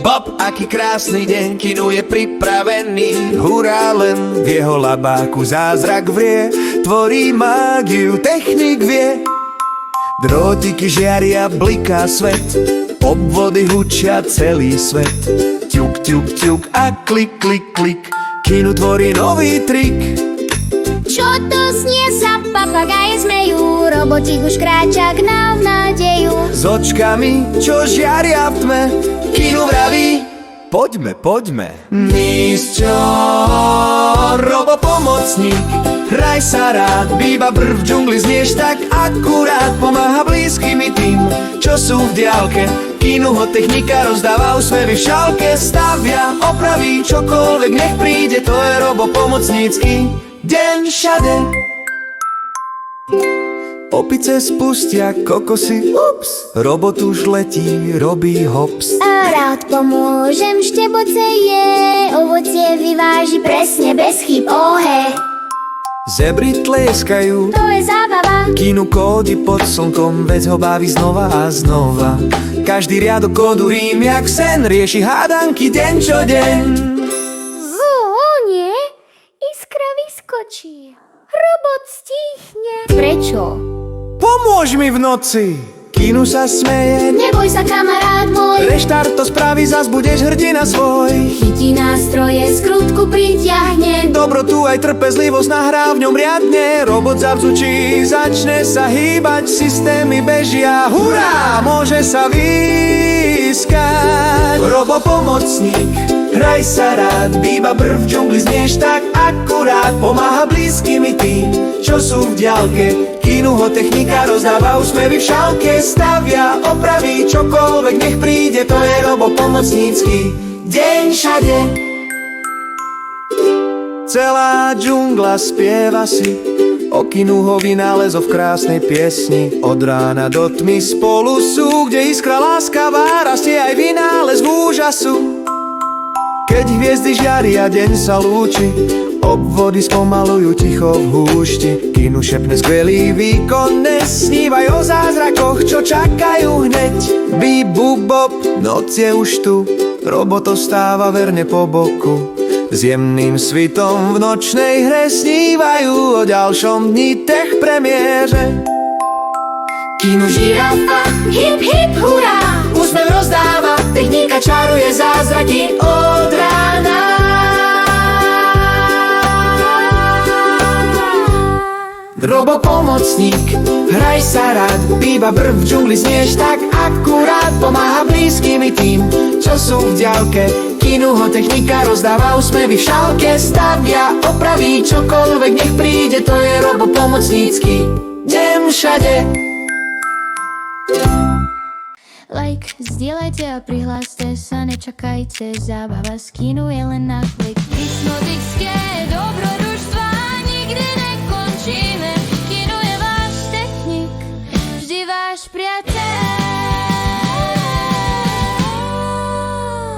Bob, aký krásny deň, kino je pripravený. Hurá, len v jeho labáku zázrak vrie, tvorí mágiu, technik vie. Drôtiky žiaria, bliká svet, obvody hučia celý svet. Ťuk, ťuk, ťuk a klik, klik, klik, kino tvorí nový trik. Čo to znie, sa papagáje smejú, robotík už kráča k nám nádeju. S očkami, čo žiaria v tme, kino vraví: poďme, poďme. Mísťo, robopomocník, hraj sa rád, býva v džungli, znieš tak akurát. Pomáha blízkym i tým, čo sú v diaľke, kinu ho technika rozdáva úsmevy v šálke. Stavia, opraví čokoľvek, nech príde, to je robopomocnícky deň všade. Opice spustia kokosy, ups, robot už letí, robí hops. A rád pomôžem, šteboce je, ovocie vyváži presne bez chyb, ohe. Zebry tlieskajú, To je zábava, kinu kódy pod slnkom, vec ho baví znova a znova. Každý riadok kódu rím jak sen, rieši hádanky deň čo deň. nie, iskra vyskočí, robot stíchne. Prečo? Pomôž mi v noci, kinu sa smeje, Neboj sa, kamarát môj, reštart to spraví, zas budeš hrdina svoj. chytí nástroje, skrutku pritiahne. Dobrotu aj trpezlivosť nahrá v ňom riadne. Robot zabzučí, začne sa hýbať, systémy bežia, hurá, môže sa vyskať. Robopomocník, hraj sa rád, býva v džungli, znieš tak akurát. Pomáha blízkym i tým, čo sú v diaľke, kinu ho technika rozdáva úsmevy v šálke. Stavia, opraví čokoľvek, nech príde, to je robopomocnícky deň všade. Celá džungla spieva si o kinuho vynálezo v krásnej piesni. Od rána do tmy spolu sú, kde iskra láskavá rastie aj vynález v úžasu. Keď hviezdy žiaria, deň sa lúči, obvody spomalujú ticho v húšti. Kinu šepne skvelý výkon, nesnívaj o zázrakoch, čo čakajú hneď. Bíp, búp, bop, noc je už tu, robot ostáva verne po boku. S jemným svitom v nočnej hre snívajú o ďalšom dni tech premiére. Kino žirafa, Hip, hip, hurá, úsmev rozdáva, technika čaruje zázraky od rána. Robopomocník, hraj sa rád, býva v džungli, znieš tak akurát. Pomáha blízkym i tým, čo sú v diaľke, kinu ho technika rozdáva úsmevy v šálke. Stavia, opraví čokoľvek, nech príde, to je robopomocnícky deň všade. Like, zdieľajte a prihláste sa, nečakajte, zábava z kinu je len na klik. Hypnotické